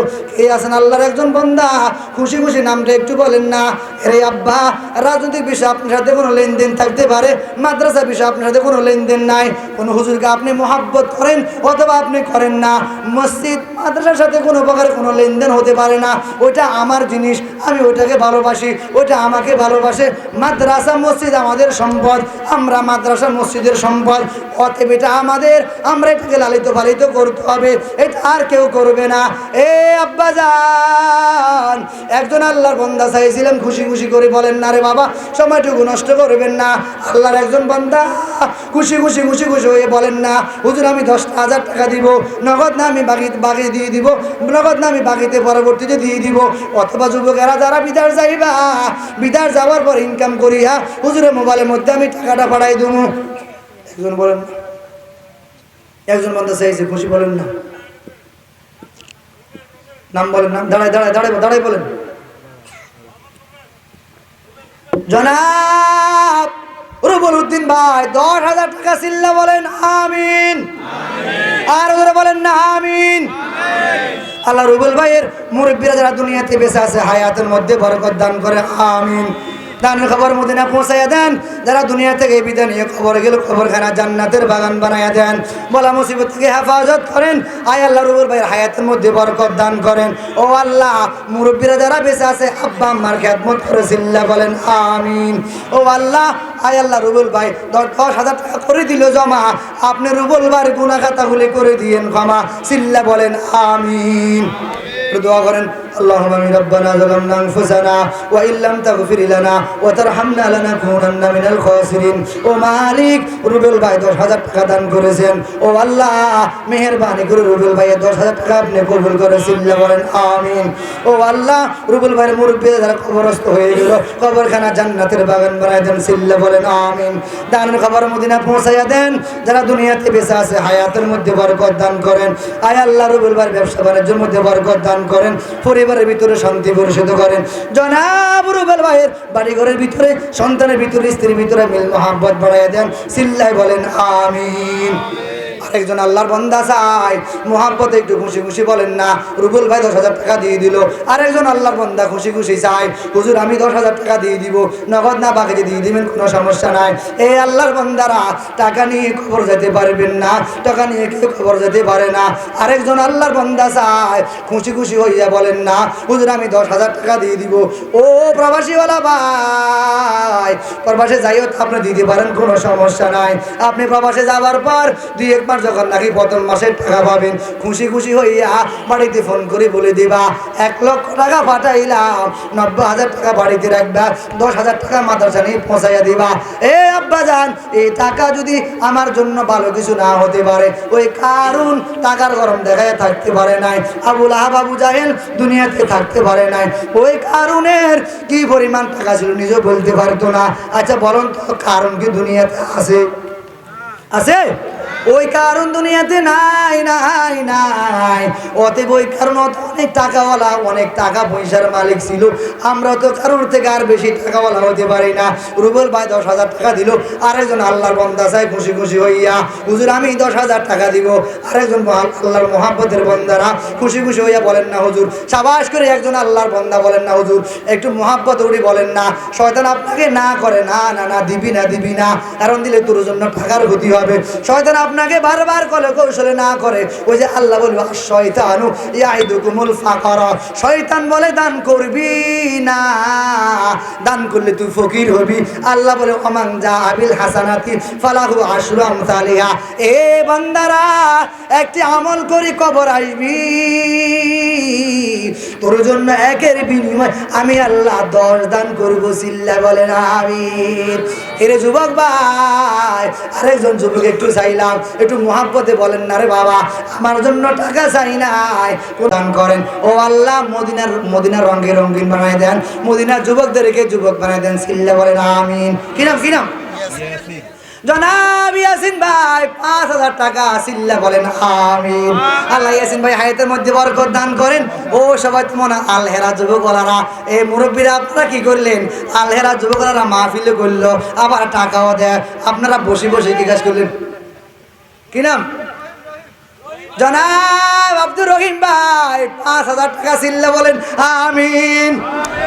এই আছেন আল্লাহর একজন বান্দা খুশি খুশি নামটা একটু বলেন না। এরে আব্বা, রাজনৈতিক বিষয়ে আপনার সাথে কোনো লেনদেন থাকতে পারে, মাদ্রাসা বিষয়ে আপনার সাথে কোনো লেনদেন নাই, কোনো হুজুরকে আপনি মহব্বত করেন অথবা আপনি করেন না, মসজিদ মাদ্রাসার সাথে কোনো প্রকারের কোনো লেনদেন হতে পারে না, ওইটা আমার জিনিস, আমি ওইটাকে ভালোবাসি, ওইটা আমাকে ভালোবাসে। মাদ্রাসা মসজিদ আমাদের সম্পদ, আমরা মাদ্রাসা মসজিদের সম্পদ, অতএব এটা আমাদের, আমরা এটাকে লালিত পালিত করতে হবে, এটা আর কেউ করবে না। এ আব্বাজান, একজন আল্লাহর বান্দা চাইছিলেন খুশি খুশি করে বলেন না রে বাবা, সময়টুকু নষ্ট করবেন না। আল্লাহর একজন বান্দা খুশি খুশি খুশি খুশি হয়ে বলেন না, হুজুর আমি 10,000 টাকা দিব, নগদ না আমি বাকি দিয়ে দিব, নগদ না আমি বাকিতে পরবর্তীতে দিয়ে দিব। অথবা যুবকেরা যারা বিদার যাইবা, বিদার যাওয়ার পর ইনকাম করিয়া হুজুরের মোবাইলের মধ্যে আমি টাকাটা পাঠাই দেবো। একজন বলেন, একজন বান্দা চাইছে খুশি বলেন না, নাম বলেন, নাম দাঁড়ায় দাঁড়ায় দাঁড়ায় দাঁড়ায় বলেন। জনাব রুবুল উদ্দিন ভাই 10,000 টাকা চিল্লা বলেন আমিন, আর ওরা বলেন না আমিন। আল্লাহ রুবুল ভাইয়ের মুরব্বীরা যারা দুনিয়াতে বেঁচে আছে হায়াতের মধ্যে বরকত দান করে আমিন। দানের খবর মদিনা পৌঁছাইয়া দেন। যারা দুনিয়া থেকে বিদায় নিয়ে কবরে গেল, কবরখানা জান্নাতের বাগান বানাইয়া দেন। বলা মুসিবত থেকে হেফাজত করেন। আয় আল্লাহ রুবুল ভাইয়ের হায়াতের মধ্যে বরকত দান করেন। ও আল্লাহ, মুরব্বীরা যারা বেঁচে আছে আব্বা আম্মার খেদমত করে সিল্লা বলেন আমিন। ও আল্লাহ, আয় আল্লাহ রুবুল ভাই 10,000 টাকা করে দিল জমা, আপনি রুবুল ভাইয়ের গুনাহ খাতাগুলি করে দিয়েন ক্ষমা, সিল্লা বলেন আমিন। দোয়া করেন। اللهم من ربنا ظلمنا انفسنا وان لم تغفر لنا وترحمنا لنكونن من الخاسرين। ও মালিক, রুবেল ভাই 10,000 টাকা দান করেছেন। ও আল্লাহ, মেহেরবানি করে রুবেল ভাই 10,000 টাকা আপনি কবুল করেছেন, বলেন আমিন। ও আল্লাহ, রুবেল ভাইয়ের মুরব্বী যারা কবরস্থ হয়ে গেল, কবরখানা জান্নাতের বাগান বানায় দেন, সিল্লা বলেন আমিন। দানের খবর মদিনা পৌঁছাইয়া দেন। যারা দুনিয়াতে বেঁচে আছে হায়াতের মধ্যে বরকত দান করেন। আয় আল্লাহ, রুবেল ভাইয়ের ব্যবসা বাণিজ্যের মধ্যে বরকত দান করেন, পরিবারের ভিতরে শান্তি পরিশোধ করেন। জনাব রুবেল ভাইয়ের বাড়িঘরের ভিতরে, সন্তানের ভিতরে, স্ত্রীর ভিতরে মিল মোহাব্বত বাড়াইয়া দেন, সিল্লাই বলেন আমিন। আরেকজন আল্লাহর বান্দা চাই মোহাব্বতে একটু খুশি খুশি বলেন না, রুবেল ভাই 10,000 টাকা দিয়ে দিল। আরেকজন আল্লাহর বান্দা খুশি খুশি চাই, হুজুর আমি 10,000 টাকা দিয়ে দিব, নগদ না বাকিতে দিয়ে দিবেন, কোনো সমস্যা নাই। এই আল্লাহর বান্দারা টাকা নিয়ে খবর যেতে পারবেন না, টাকা নিয়ে কেউ খবর যেতে পারে না। আরেকজন আল্লাহর বান্দা চাই খুশি খুশি হইয়া বলেন না, হুজুর আমি 10,000 টাকা দিয়ে দিব। ও প্রবাসীওয়ালা ভাই, প্রবাসে যাইও আপনি দিতে পারেন, কোনো সমস্যা নাই। আপনি প্রবাসে যাওয়ার পর 2-1 মাস যখন নাকি প্রথম মাসের টাকা পাবেন, খুশি খুশি হইয়া বাড়িতে ফোন করে বলে দিবা 1 লক্ষ টাকা পাঠাইলাম, 90,000 টাকা বাড়িতে রাখবা, 10,000 টাকা মাদ্রাসা নিয়ে পৌঁছাইয়া দিবা। এ আব্বা জান, এই টাকা যদি আমার জন্য ভালো কিছু না হতে পারে, ওই কারণ টাকার গরম দেখায় থাকতে পারে নাই, আবুল আহাব আবু জাহেল দুনিয়াতে থাকতে পারে নাই, ওই কারণের কি পরিমাণ টাকা ছিল নিজেও বলতে পারতো না। আচ্ছা বলুন তো, কারণ কি দুনিয়াতে আছে? আছে? ওই কারণ দুনিয়াতে নাই নাই নাই। অতএব ওই কারণ অনেক টাকাওয়ালা, অনেক টাকা পয়সার মালিক ছিল। আমরা তো কারোর থেকে আর বেশি টাকাওয়ালা হতে পারি না। রুবেল ভাই 10,000 টাকা দিল। আরেকজন আল্লাহর বান্দা চাই খুশি খুশি হইয়া, হুজুর আমি 10,000 টাকা দিব। আরেকজন আল্লাহর মহাব্বতের বান্দারা খুশি খুশি হইয়া বলেন না হুজুর, সাবাস করে একজন আল্লাহর বান্দা বলেন না হুজুর একটু মহাব্বত উড়ি বলেন না। শয়তান আপনাকে না করে না না না দিবি না দিবি না, কারণ দিলে তোর জন্য টাকার ক্ষতি হবে। শয়তান আপনাকে বারবার কলে কৌশলে না করে, ওই যে আল্লাহ বলবে শয়তানু ইয়াইদুকুমুল ফাকর, শয়তান বলে দান করবি না, দান করলে তুই ফকির হবি। আল্লাহ বলে ওমান জাবিল হাসানাতি ফালাহু আশরু আমসালিহা। এ বান্দারা, একটি আমল করি কবর আসবি, তোর জন্য 1-এর বিনিময় আমি আল্লাহ 10 দান করব, সিল্লা বলেন আমিন। এরে যুবক ভাই, আরেকজন যুবক একটু চাইলাম একটু মহাব্বতে বলেন না রে বাবা, আমার জন্য টাকা চাই নাই, দান করেন। ও আল্লাহ, মদিনার রঙে রঙিন বানাই দেন, মদিনার যুবকদেরকে যুবক বানাই দেন, সিল্লা বলেন আমিন। কি নাম? কি নাম? জনাব ইয়াসিন ভাই 5,000 টাকা, সিল্লা বলেন আমিন। আল্লাহ ইয়াসিন ভাই হায়াতের মধ্যে বরকত দান করেন। ও সবাই তোমরা আলহেরা যুবকরা, এই মুরব্বীরা আপনারা কি করলেন? আলহেরা যুবকরা মাহফিলে করলো, আবার টাকাও দেয়, আপনারা বসে বসে কি কাজ করলেন? কি নাম? জনাব আব্দুর রহিম ভাই 5,000 টাকা, সিল্লা বলেন আমিন।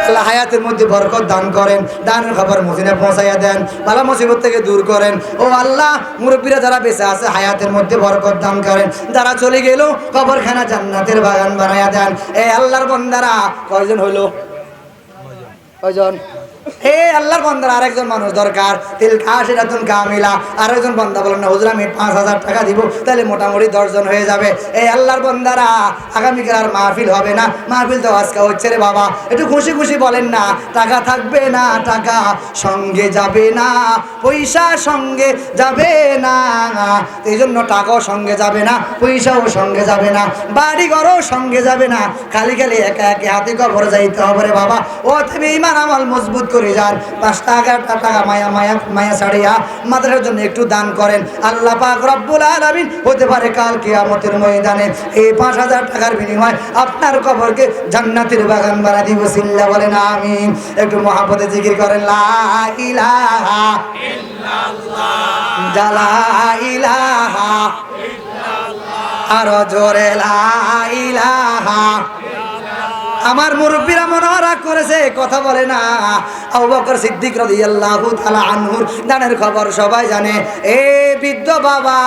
আল্লাহ হায়াতের মধ্যে বরকত দান করেন, দানের খবর মদিনা পৌঁছাইয়া দেন, বালা মুসিবত থেকে দূর করেন। ও আল্লাহ, মুরব্বীরা যারা বেঁচে আছে হায়াতের মধ্যে বরকত দান করেন, যারা চলে গেল কবরখানা জান্নাতের বাগান বানাইয়া দেন। এই আল্লাহর বান্দারা কয়জন হইলো? কয়জন? এই আল্লাহর বান্দার আরেকজন মানুষ দরকার, তিলকা আশিরাতুন কামিলা। আরেকজন বান্দা বলেন না হুজুর আমি 5,000 টাকা দিব, তাহলে মোটামুটি 10 জন হয়ে যাবে। এই আল্লাহর বান্দারা, আগামীকাল আর মাহফিল হবে না, মাহফিল তো আজকে হচ্ছে রে বাবা, একটু খুশি খুশি বলেন না, টাকা থাকবে না, টাকা সঙ্গে যাবে না, পয়সা সঙ্গে যাবে না। এই জন্য টাকাও সঙ্গে যাবে না, পয়সাও সঙ্গে যাবে না, বাড়ি ঘরও সঙ্গে যাবে না, খালি খালি একা একা হাতে কবর যাইতে হবে রে বাবা। ও তুমি ইমান আমল মজবুত করে যান। 5 টাকা মায়া ছাড়িয়া মাদ্রাসার জন্য একটু দান করেন, আল্লাহ পাক রব্বুল আলামিন হতে পারে কাল কিয়ামতের ময়দানে এই 5,000 টাকার বিনিময়ে আপনার কবরকে জান্নাতের বাগান বানাই দিব, সিল্লা বলেন আমিন। একটু মহব্বতে জিকির করেন লা ইলাহা ইল্লাল্লাহ, লা ইলাহা ইল্লাল্লাহ, আরো জোরে লা ইলাহা, আমার মুরব্বীরা মনে রাগ করেছে, কথা বলে না। আবু বকর সিদ্দিক রাদিয়াল্লাহু তাআলা আনহুর দানের খবর সবাই জানে। এ বৃদ্ধ বাবা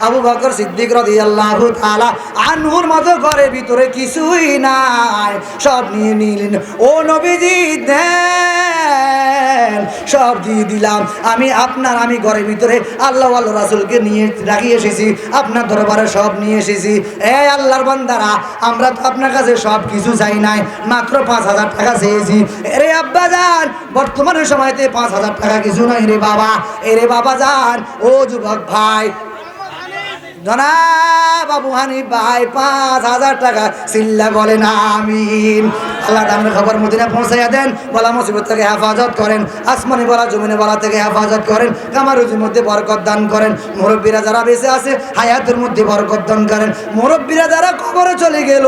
আবু বকর সিদ্দিক রাদিয়াল্লাহু তাআলা আনহুর মতো ঘরের ভিতরে কিছুই নাই, সব নিয়ে নিলেন। ও নবীজি দেন, সব দিয়ে দিলাম। আমি ঘরের ভিতরে আল্লাহ রাসূলকে নিয়ে রাখি এসেছি, আপনার দরবারে সব নিয়ে এসেছি। এ আল্লাহর বান্দারা, আমরা তো আপনার কাছে সব কিছু চাই নাই, মাত্র 5,000 টাকা চেয়েছি। এরে আব্বা যান, বর্তমানে সময়তে 5,000 টাকা কিছু নয় রে বাবা। এরে বাবা যান, ও যুবক ভাই, জনাব আবু হানিফ ভাই 5,000 টাকা চিল্লা বলেন আমিন। আল্লাহ দানের খবর মদিনা পৌঁছাইয়া দেন, বলা মুসিবত থেকে হেফাজত করেন, আসমানি বলা জমিনে বলা থেকে হেফাজত করেন, কামারুজির মধ্যে বরকত দান করেন। মুরব্বীরা যারা বেঁচে আছে হায়াতের মধ্যে বরকত দান করেন। মুরব্বীরা যারা কবরে চলে গেল,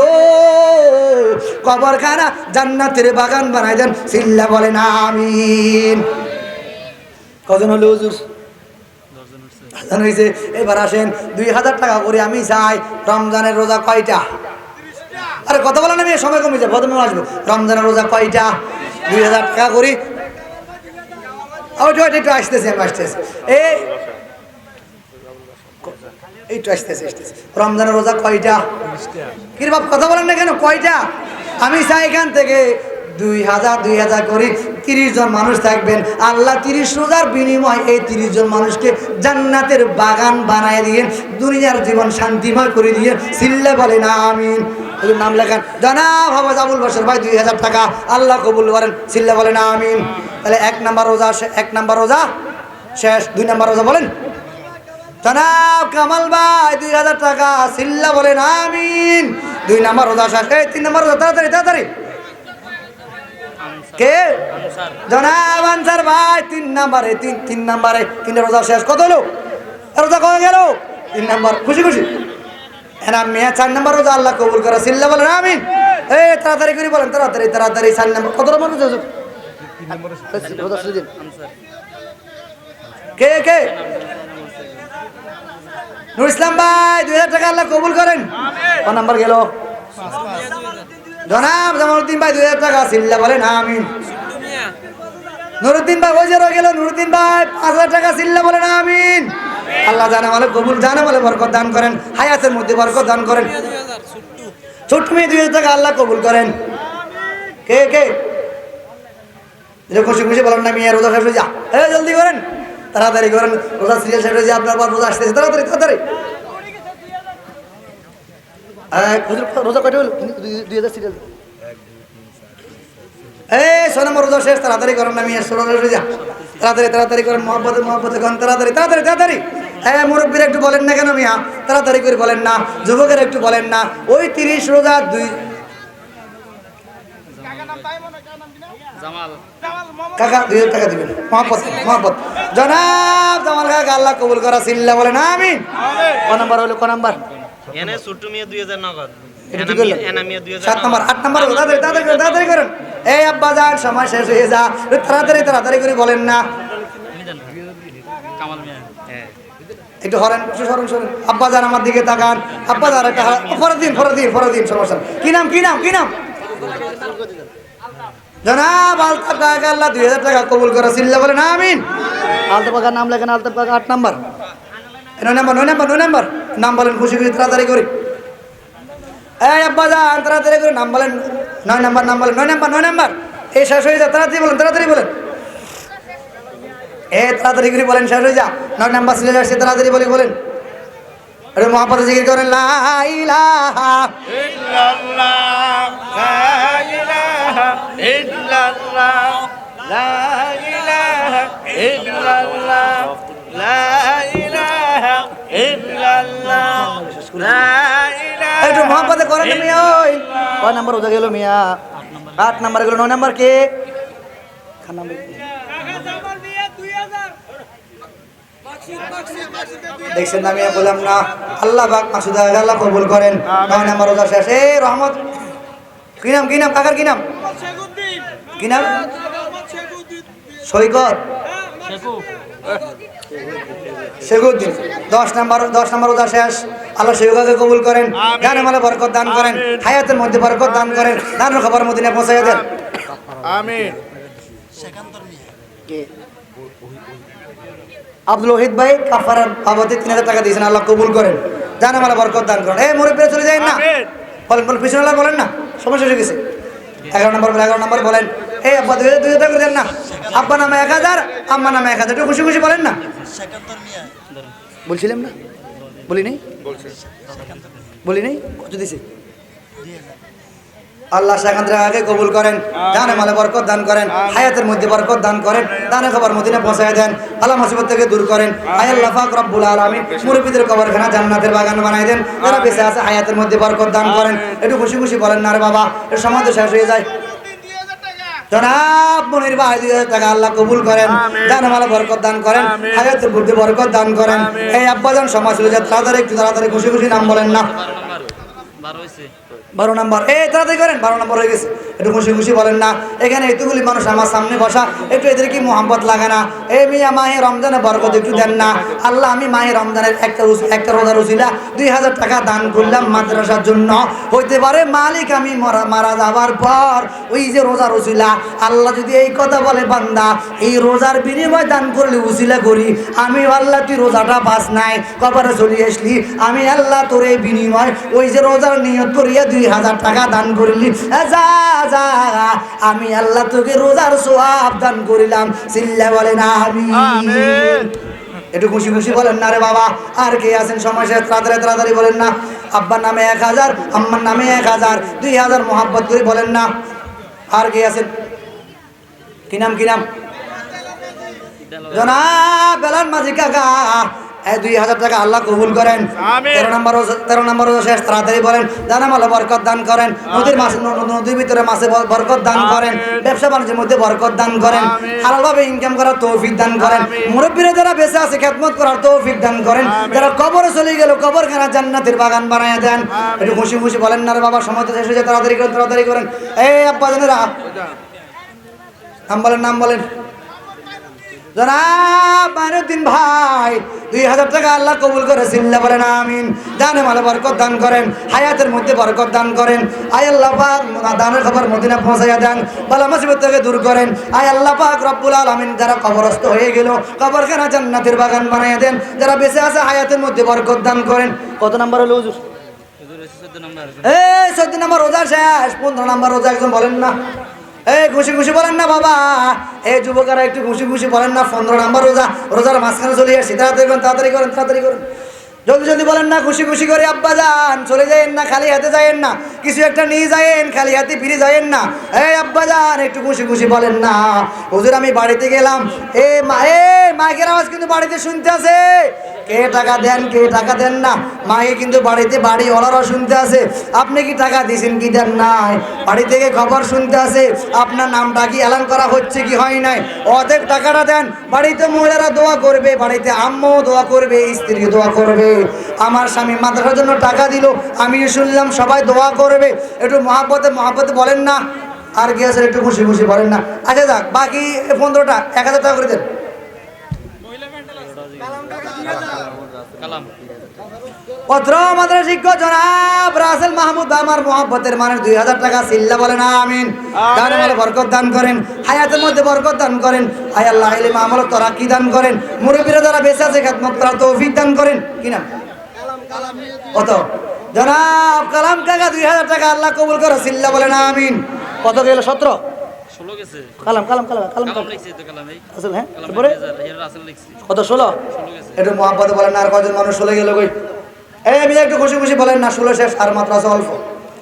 কবরখানা জান্নাতের বাগান বানাই দেন, চিল্লা বলেন আমিন। কজন হলো হুজুর? হয়েছে। এবার আসেন, 2,000 টাকা করে আমি চাই। রমজানের রোজা কয়টা? আরে কথা বলেন, আমি সময় কমে যায়, প্রথমে আসবো। রমজানের রোজা কয়টা? 2,000 টাকা করি। একটু আসতেছি, আমি আসতেছি। এইটু আসতেছি। রমজানের রোজা কয়টা? কি বাপ কথা বলেন না কেন? কয়টা? আমি চাই এখান থেকে 2,000 করে 30 জন মানুষ থাকবেন। আল্লাহ 30 রোজার বিনিময় এই 30 জন মানুষকে জান্নাতের বাগান বানায় দিয়ে দুনিয়ার জীবন শান্তিময় করে দিয়ে চিল্লা বলেন আমিন। নাম লেখান জনাব হাফেজ আবুল বাশার ভাই, 2,000 টাকা আল্লাহ কবুল করেন, চিল্লা বলেন আমিন। তাহলে 1 নাম্বার রোজা শেষ। 2 নাম্বার রোজা বলেন জনাব কামাল ভাই, 2,000 টাকা, চিল্লা বলেন আমিন। 2 নাম্বার রোজা শেষ। 3 নাম্বার রোজা, তাড়াতাড়ি কে? জনাব আনসার ভাই, 3 নাম্বারে 3 রোজা শেষ। কত হলো? রোজা কত গেল? 3 নাম্বার। খুশি এনাম মিয়া 4 নাম্বার রোজা আল্লাহ কবুল করে, চিল্লা বলেন আমিন। তাড়াতাড়ি করে বলেন, তাড়াতাড়ি 4 নাম্বার। কত নম্বর রোজা? কে? নুর ইসলাম ভাই, 2,000 টাকা আল্লাহ কবুল করেন। কত নাম্বার গেল? জনাব জামালউদ্দিন ভাই, 2,000 টাকা, চিল্লা বলেন আমিন। নুরুদ্দিন ভাই, ওই যে গেল নুরুদ্দিন ভাই, 5,000 টাকা, চিল্লা বলেন আমিন। আল্লাহ জানা বলে কবুল, জানা বলে বরকত দান করেন, হায়াতের মধ্যে বরকত দান করেন। ছোট্ট মেয়ে 2,000 টাকা আল্লাহ কবুল করেন। কে? খুশি বলেন না, মেয়ে রোজা শেষ হয়ে যা, জলদি করেন, তাড়াতাড়ি করেন, রোজা সিরিয়াল শেষ হয়ে যায়, আপনার রোজা আসতেছে, তাড়াতাড়ি। রোজা কয়টা হলো? 2,000 সিরিয়াল। 6 নম্বর রোজা শেষ, তাড়াতাড়ি করেন না, মেয়ে রোজা শেষ হয়ে যা, তাড়াতাড়ি করেন, মহব্বতে করেন, তাড়াতাড়ি। মুরব্বীরা একটু বলেন না কেন মিয়া? তাড়াতাড়ি করে বলেন না। যুবকের একটু বলেন না। ওই 30 রোজা 2 কাকা 2,000 টাকা দিবেন, মহব্বত। জনাব জামাল কাকা আল্লাহ কবুল করা, চিল্লা বলেন আমিন। ক নাম্বার হলো? ক নাম্বার? এনে ছোট মেয়ে 2,000 নগদ। এনা মেয়ে 7 নাম্বার। 8 নাম্বার তাড়াতাড়ি করেন। এই আব্বা যান, সময় শেষ হয়ে যা, তাড়াতাড়ি করে বলেন না। কামাল মিয়া, একটু সরেন। আব্বা যান আমার দিকে তাকান। আব্বা যান একটা ফরদ দিন সমস্যা। কি নাম? জনাব আলতাফ কাকা আল্লাহ 2,000 টাকা কবুল করে, চিল্লা বলেন আমিন। আলতাফ কাকার নাম লেখেন, আলতাফ কাকা 8 নাম্বার। 9 নাম্বার নাম বলেন, খুশি তাড়াতাড়ি করে। এই আব্বা যান, তাড়াতাড়ি করে নাম বলেন। 9 নাম্বার নাম বলেন। 9 নাম্বার। এই শেষ হয়ে যা, তাড়াতাড়ি বলেন। তাড়াতাড়ি করে বলেন, শেষ হয়ে যা। 9 নাম্বার সিরিয়াল আসছে, তাড়াতাড়ি বলেন। আরে মহাপদ জিকির করেন, লা ইলাহা ইল্লাল্লাহ, লা ইলাহা ইল্লাল্লাহ, লা ইলাহা ইল্লাল্লাহ, লা ইলাহা ইল্লাল্লাহ, লা ইলাহা। একটু মহাপদে করেন মিয়া। ওই কয় নাম্বার রোজা গেল মিয়া? 8 নাম্বার গেল। 9 নাম্বার কে? দেখছেন না মিয়া, বললাম না, আল্লাহ পাক মাসুদ আল্লাহ কবুল করেন। 9 নাম্বার রোজা শেষ। রহমত কি নাম? কাকার কি নাম? সৈকত শেখুদ্দিন। 10 নাম্বার রোজা শেষ। আল্লাহ সেই কাজে কবুল করেন, জানে মালে বরকত দান করেন, হায়াতের মধ্যে বরকত দান করেন, দানের খবর মদিনায় পৌঁছায় দেন। আমিন। আব্দুল ওহিদ ভাই কাফারার বাবদে 3000 টাকা দিয়েছেন, আল্লাহ কবুল করেন, জানে মালে বরকত দান করেন। এই মুরব্বী চলে যায় না, বলেন বলেন পিছনে আল্লাহ বলেন না, সমস্যা হয়ে গেছে। 11 নম্বর বলেন, 11 নম্বর বলেন। এই আব্বা 2000 টাকা করে দেন না, আব্বা নামে 1000, আম্মা নামে 1000, একটু খুশি খুশি বলেন না। বলছিলাম না, বলি নেই, বলি নেই, কত দিছে? আল্লাহ সেখান আগে কবুল করেন, জানে মালে বরকত দান করেন, হায়াতের মধ্যে বরকত দান করেন, দানের খবর মদিনায় পৌঁছায় দেন, আল্লাহ মুসিবত থেকে দূর করেন। আয় আল্লাহ পাক রব্বুল আলামিন মুরব্বিদের কবরখানা জান্নাতের বাগান বানাই দেন, যারা বেঁচে আছে হায়াতের মধ্যে বরকত দান করেন। একটু খুশি খুশি বলেন না রে বাবা, এর সময় তো শেষ হয়ে যায়। জনাব মনির ভাই 2000 টাকা আল্লাহ কবুল করেন, জানে মালে বরকত দান করেন, হায়াতের মধ্যে বরকত দান করেন। এই আব্বাজান সমাজ হয়ে যায়, তাড়াতাড়ি একটু তাড়াতাড়ি খুশি খুশি নাম বলেন না। 12 নম্বর, এই তাড়াতাড়ি করেন, 12 নম্বর হয়ে গেছে, একটু খুশি খুশি বলেন না। এখানে এতগুলি মানুষ আমার সামনে বসা, একটু এদের কি মোহাম্মত লাগে না? এই মিয়া মাহে রমজানে বরকত একটু দেন না। আল্লাহ আমি মাহে রমজানের একটা রোজার উসিলা 2000 টাকা দান করলাম মাদ্রাসার জন্য। হইতে পারে মালিক আমি মারা যাবার পর ওই যে রোজার উসিলা, আল্লাহ যদি এই কথা বলে বান্দা এই রোজার বিনিময় দান করলে উসিলা করি, আমি আল্লাহ তুই রোজাটা পাস নাই, কবরে চলে আসলি, আমি আল্লাহ তোর এই বিনিময় ওই যে রোজার নিয়ত করিয়া 2000 টাকা দান করিলি, যা যা আমি আল্লাহ তোকে রোজার সওয়াব দান করিলাম। সিল্লা বলেন আমিন। একটু খুশি খুশি বলেন না রে বাবা। আর কে আছেন সময় শেষ, তাড়াতাড়ি তাড়াতাড়ি বলেন না। আব্বার নামে 1000, আম্মার নামে 1000, 2000 মোহাব্বত করে বলেন না। আর কে আছেন? কি নাম কি নাম? জনাব বেলাল মাঝি কাকা, 2000 টাকা আল্লাহ কবুল করেন। 13 নম্বর শেষ, তাড়াতাড়ি বলেন। জানা মালে বরকত দান করেন, নদীর ভিতরে মাছে বরকত দান করেন, ব্যবসা বাণিজ্যের মধ্যে বরকত দান করেন, হালালভাবে ইনকাম করার তৌফিক দান করেন। মুরব্বীরা যারা বেঁচে আছে খেদমত করার তৌফিক দান করেন, যারা কবরে চলে গেল কবরখানা জান্নাতের বাগান বানায় দেন। একটু খুশি খুশি বলেন না রে বাবা, সময় তো শেষ হয়ে যায়, তাড়াতাড়ি করেন তাড়াতাড়ি করেন। এই আব্বা জানেরা নাম বলেন, নাম বলেন। জনাব মাইনুদ্দিন ভাই 2000 টাকা আল্লাহ কবুল করে, সিল্লা বলেন আমিন। জানে মালে বরকত দান করেন, হায়াতের মধ্যে বরকত দান করেন। আয় আল্লাহ পাক দানের খবর মদিনা পৌঁছাইয়া দেন, বালা মুসিবত থেকে দূর করেন। আয় আল্লাহ পাক রব্বুল আলামিন যারা কবরস্থ হয়ে গেল কবরখানা জান্নাতের বাগান বানাইয়া দেন, যারা বেঁচে আছে হায়াতের মধ্যে বরকত দান করেন। কত নাম্বার হলো হুজুর? 14 নম্বর রোজা শেষ, 15 নম্বর রোজা একজন বলেন না। এই খুশি খুশি বলেন না বাবা, এই যুবকেরা একটু খুশি খুশি বলেন না। 15 নম্বর রোজা, রোজার মাঝখানে চলে আসছি, তাড়াতাড়ি করেন তাড়াতাড়ি করেন তাড়াতাড়ি করেন, জলদি জলদি বলেন না। খুশি খুশি করে আব্বা যান, চলে যায়েন না, খালি হাতে যায়েন না, কিছু একটা নিয়ে যায়েন, খালি হাতে ফিরে যায়েন না। এই আব্বা যান একটু খুশি খুশি বলেন না। হুজুর আমি বাড়িতে গেলাম, মাইকের আওয়াজ কিন্তু বাড়িতে শুনতে আছে, কে টাকা দেন কে টাকা দেন না, মাকে কিন্তু বাড়িতে বাড়িওয়ালারও শুনতে আছে। আপনি কি টাকা দিয়েছেন কি দেন নাই, বাড়ি থেকে খবর শুনতে আছে, আপনার নামটা কি এলান করা হচ্ছে কি হয় নাই, অর্ধেক টাকাটা দেন। বাড়িতে মহিলারা দোয়া করবে, বাড়িতে আম্মাও দোয়া করবে, স্ত্রী দোয়া করবে। আমার স্বামী মাদ্রাসার জন্য টাকা দিল, আমি শুনলাম সবাই দোয়া করবে। একটু মহাব্বতে মহাব্বতে বলেন না। আর কি আছে একটু খুশি খুশি বলেন না। আচ্ছা যাক, বাকি 15টা 1000 টাকা করে দেন। পত্র মাদ্রাসা শিক্ষক জনাব রাসেল মাহমুদ আমার মোহাব্বতের মানের 2000 টাকা, সিল্লা বলেন আমিন। দান আমলে বরকত দান করেন, হায়াতের মধ্যে বরকত দান করেন। আয় আল্লাহ ইলম আমল তরাক্কি দান করেন, মুরব্বিরা যারা বেঁচে আছে খেদমত করার তৌফিক দান করেন। কি নাম? কত? জনাব কালাম কাকা 2000 টাকা আল্লাহ কবুল করে, সিল্লা বলেন আমিন। কত গেল? 17 16 গেছে। কালাম কালাম কালাম কালাম কালাম লিখছি তো কালাম এই আসল হ্যাঁ কালাম তারপরে রাসেল লিখছি। কত? 16 গেছে। একটু মোহাম্মতে বলেন না, আর কয়জন মানুষ 16 গেল কই? এই আমি একটু খুশি খুশি বলেন না, 16 শেষ, আর মাত্র আছে অল্প।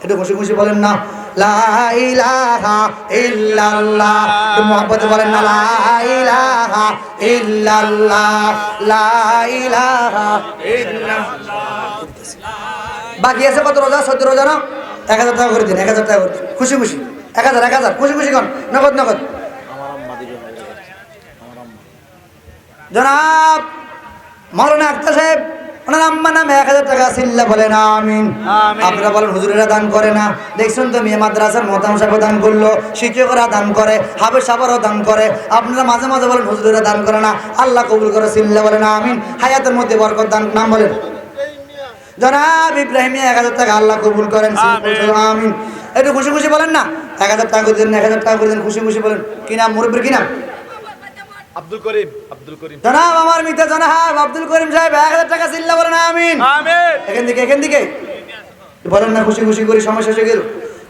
একটু খুশি খুশি বলেন না। লা ইলাহা ইল্লাল্লাহ, একটু মোহাম্মতে বলেন না। লা ইলাহা ইল্লাল্লাহ, লা ইলাহা ইল্লাল্লাহ। বাকি আছে কত রোজা? 14 রোজা না? 1000 টাকা করে দিন, 1000 টাকা করে দিন। খুশি খুশি 1000 খুশি খুশি কর, নগদ নগদ। জনাব মাওলানা আক্তার সাহেব ওনার আম্মা নামে 1000 টাকা, সিল্লা বলেন আমিন। আপনারা বলেন হুজুরেরা দান করে না, দেখছেন তো মেয়ে মাদ্রাসার মোহতাম সাহেব দান করলো, শিক্ষকরা দান করে, হাফেজ সাহেবরাও দান করে। আপনারা মাঝে মাঝে বলেন হুজুরেরা দান করে না, আল্লাহ কবুল করে, সিল্লা বলেন আমিন। হায়াতের মধ্যে বরকত দান, নাম বলেন। জনাব ইব্রাহিম 1000 টাকা আল্লাহ কবুল করেন। আমিন। একটু খুশি খুশি বলেন না, 1000 টাকা করে দেন, 1000 টাকা করে দেন, খুশি খুশি বলেন। কি নাম মুরব্বির, কি নাম? আব্দুল করিম। আব্দুল করিম। জনাব আমার মিতা জনাব আব্দুল করিম সাহেব 1000 টাকা চিল্লা বলেন আমিন। আমিন। এখান থেকে বলেন না, খুশি খুশি করে সময় শেষ হয়ে গেল।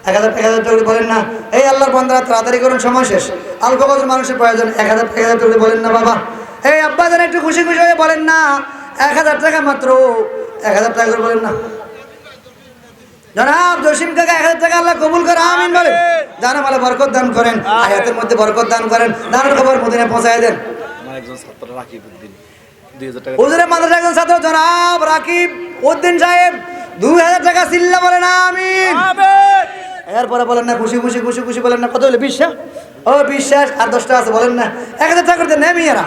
1000 টাকা বলেন না। এই আল্লাহর বান্দারা তাড়াতাড়ি করুন, সময় শেষ। অল্প কজন মানুষের প্রয়োজন। 1000 টাকা বলেন না বাবা। এই আব্বা জান একটু খুশি খুশি হয়ে বলেন না, 1000 টাকা মাত্র, 1000 টাকা করে বলেন না। জনাব জসিম কাকা 1000 টাকা আল্লাহ কবুল করে আমিন বলেন। জানা মালে বরকত দান করেন, হায়াতের মধ্যে বরকত দান করেন, দানের খবর মদিনায় পৌঁছায় দেন। আমার একজন ছাত্র রাকিব উদ্দিন 2000 টাকা। হুজুরের মাদ্রাসার একজন ছাত্র জনাব রাকিব উদ্দিন সাহেব 2000 টাকা চিল্লা বলেন আমিন। আমিন। এরপরে বলেন না, খুশি খুশি খুশি খুশি বলেন না। কত হলো? 20 ও 20 আর 10টা আছে বলেন না। 1000 টাকা করে দেন না মেয়েরা,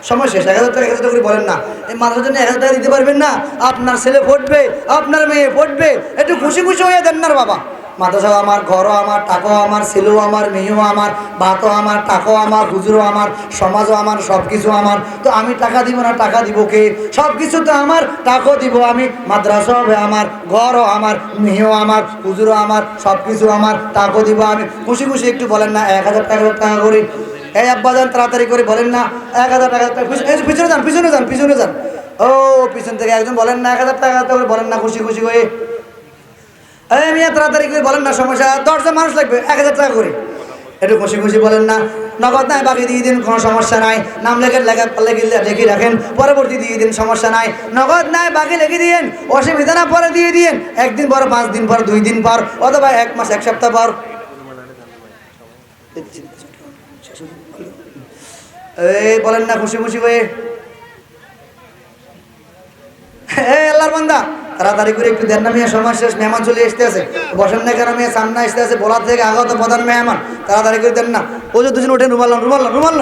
সময় শেষ। 1000 টাকা করে বলেন না। এই মাদ্রাসার জন্য 1000 টাকা দিতে পারবেন না? আপনার ছেলে পড়বে, আপনার মেয়ে পড়বে, একটু খুশি খুশি হয়ে দেন না বাবা। মাদ্রাসাও আমার, ঘরও আমার, টাকাও আমার, ছেলেও আমার, মেয়েও আমার, ভাতও আমার, টাকাও আমার, হুজুরও আমার, সমাজও আমার, সব কিছু আমার। তো আমি টাকা দিব না, টাকা দিব কে? সব কিছু তো আমার, টাকাও দিব আমি, মাদ্রাসাও আমার, ঘরও আমার, মেয়েও আমার, হুজুরও আমার, সব কিছু আমার, টাকাও দিব আমি। খুশি খুশি একটু বলেন না 1000 টাকা করে। এই আব্বা যান তাড়াতাড়ি করে বলেন না 1000 টাকা। পিছনে যান, পিছনে যান, পিছনে যান। ও পিছন থেকে একজন বলেন না 1000 টাকা করে বলেন না, খুশি খুশি হয়ে। এই মিয়া তাড়াতাড়ি করে বলেন না, সমস্যা 10 জন মানুষ লাগবে, 1000 টাকা করে। একটু খুশি খুশি বলেন না। নগদ নাই, বাকি দিয়ে দিন, কোনো সমস্যা নাই। নাম লেখে রাখেন, পরবর্তী দিয়ে দিন, সমস্যা নাই। নগদ নাই, বাকি লিখে দিন, অসুবিধা না, পরে দিয়ে দিন। 1 দিন পর, 5 দিন পর, 2 দিন পর, অথবা 1 মাস, 1 সপ্তাহ পর। এই বলেন না খুশি খুশি হয়ে। এই আল্লাহর বান্দা তাড়াতাড়ি করে একটু দেন না মিয়া, সময় শেষ। মেহমান চলে আসতে আছে, বসেন না কেন মিয়া? সামনে আসতে আছে, বলার থেকে আগত প্রধান মেহমান, তাড়াতাড়ি করে দেন না। ও যে দুজন ওঠেন, রুমাল।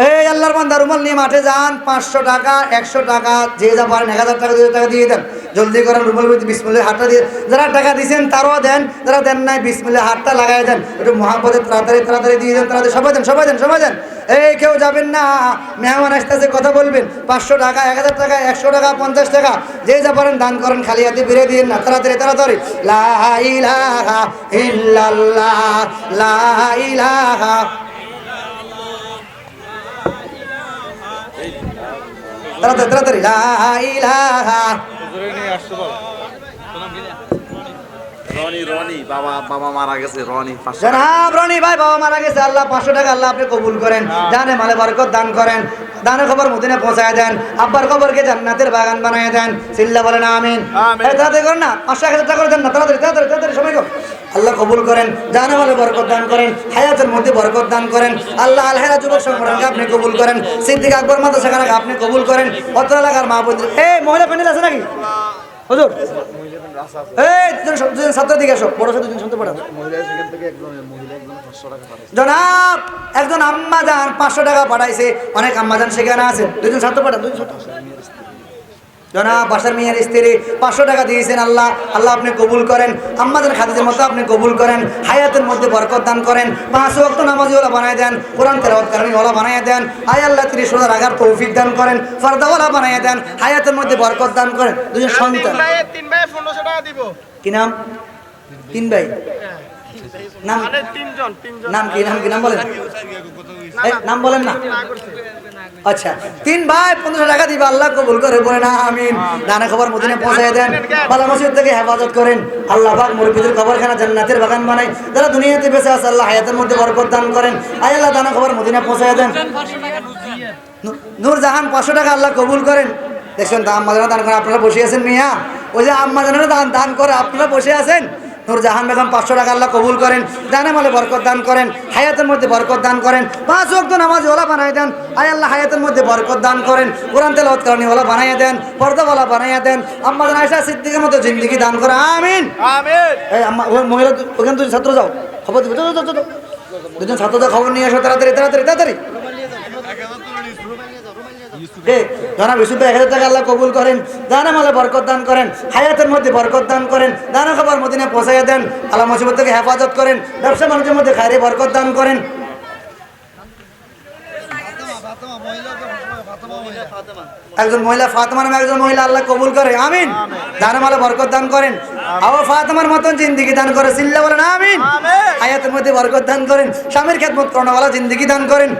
এই আল্লাহর বান্দা রুমাল নিয়ে মাঠে যান। 500 টাকা, 100 টাকা, যে যা পারেন, 1000 টাকা, 2000 টাকা দিয়ে দেন। জলদি করেন, রুমাল বিসমিল্লাহ হাতটা দিয়ে। যারা টাকা দিয়েছেন তারাও দেন, যারা দেন নাই বিসমিল্লাহ হাতটা লাগাই দেন। একটু মহাপদে তাড়াতাড়ি দিয়ে দেন, তাড়াতাড়ি সবাই দেন। এই কেউ যাবেন না, মেহমান আসতেছে, কথা বলবেন। 500 টাকা, 1000 টাকা, 100 টাকা, 50 টাকা, যে যা পারেন দান করেন, খালি হাতে বেরিয়ে দিন না, তাড়াতাড়ি। লা ইলাহা ইল্লাল্লাহ, লা ইলাহা। তাড়াতাড়ি লা ইলাহা। রনি বাবা মারা গেছে। রনি 500 জনাব রনি ভাই বাবা মারা গেছে, আল্লাহ 500 টাকা আল্লাহ আপনি কবুল করেন, জানে মালে বরকত দান করেন, দানের খবর মদিনায় পৌঁছায় দেন, আব্বার কবরকে জান্নাতের বাগান বানায় দেন। চিল্লা বলেন আমিন। তাড়াতাড়ি করেন না, 500 টাকা করে দেন না, তাড়াতাড়ি সবাই কর। আল্লাহ কবুল করেন, জানে মালে বরকত দান করেন, হায়াতের মধ্যে বরকত দান করেন। আল্লাহ আল হেরা যুবক সংগঠনকে আপনি কবুল করেন, সিদ্দিক আকবর মাদ্রাসাকে আপনি কবুল করেন। অত্র এলাকার মা বোন, এই মহিলা প্যান্ডেল আছে নাকি হুজুর? এই দুজন ছাত্র দিকে আসো, বড় সাথে দুজন শুনতে পাঠান। জনাব একজন আম্মা যান 500 টাকা পাঠাইছে, অনেক আম্মা যান সেখানে আছে, দুজন ছাত্র পাঠান, দুজন ছাত্র। জনাব বাসার মেয়ের স্ত্রী 500 টাকা দিয়েছেন, আল্লাহ আপনি কবুল করেন, আম্মা যান খাদিজার মতো আপনি কবুল করেন, হায়াতের মধ্যে বরকত দান করেন, 5 ওয়াক্ত নামাজি ওলা বানায় দেন, কোরআন তেলাওয়াত কারণী ওলা বানায় দেন, আয় আল্লাহ 30 রোজা রাখার তৌফিক দান করেন, ফরদাওয়ালা বানায় দেন, হায়াতের মধ্যে বরকত দান করেন। দুজন সন্তান। 3 ভাই 1500 টাকা দিব। কি নাম? 3 ভাই নাম? মানে 3 জন। নাম কি? নাম বলেন। নাম বলেন না। আচ্ছা 3 ভাই 1500 টাকা দিবে, আল্লাহ কবুল করে বলেন আমিন। দানের খবর মদিনায় পৌঁছায় দেন, বালা মসজিদ থেকে হেফাজত করেন, আল্লাহ পাক মুরব্বিদের কবরখানা জান্নাতের বাগান বানায়, যারা দুনিয়াতে বেঁচে আছে আল্লাহ হায়াতের মধ্যে বরকত দান করেন, আয় আল্লাহ দানের খবর মদিনায় পৌঁছায় দেন। নূরজাহান 500 টাকা আল্লাহ কবুল করেন। দেখছেন তো আম্মা জানা দান করে, আপনারা বসে আছেন মিয়া, ওই যে আম্মা জানা দান করে আপনারা বসে আছেন। নূরজাহান বেগম 500 টাকা আল্লাহ কবুল করেন, জানে মালে বরকত দান করেন, হায়াতের মধ্যে বরকত দান করেন, 5 ওয়াক্ত নামাজি ওলা বানায় দেন, আয় আল্লাহ হায়াতের মধ্যে বরকত দান করেন, কোরআন তেলাওয়াত কারণী ওলা বানায় দেন, পর্দাওয়ালা বানায় দেন, আম্মা জান আয়েশা সিদ্দিকের মতো জিন্দেগি দান করে আমিন। এই আম্মা মহিলা ওখানে দুজন ছাত্র যাও, খবর দিবে, দুজন ছাত্র যাও, খবর নিয়ে আসো, তাড়াতাড়ি। জনাব ইউসুফ ভাই 1000 টাকা আল্লাহ কবুল করেন, দানা মালে বরকত দান করেন, হায়াতের মধ্যে বরকত দান করেন, দানা খবর মদিনায় পৌঁছাইয়া দেন, আল্লাহ মুসিবত থেকে হেফাজত করেন, ব্যবসা বাণিজ্যের মধ্যে খায়রে বরকত দান করেন। একজন মহিলা ফাতেমা নামে একজন মহিলা আল্লাহ কবুল করে আমিন জানে মালে বরকত দান করেন আও ফাতেমার মতন জিন্দেগি দান করে চিল্লা বলেন আমিন হায়াতের মধ্যে বরকত দান করেন স্বামীর খেদমত করনেওয়ালা জিন্দেগি দান করেন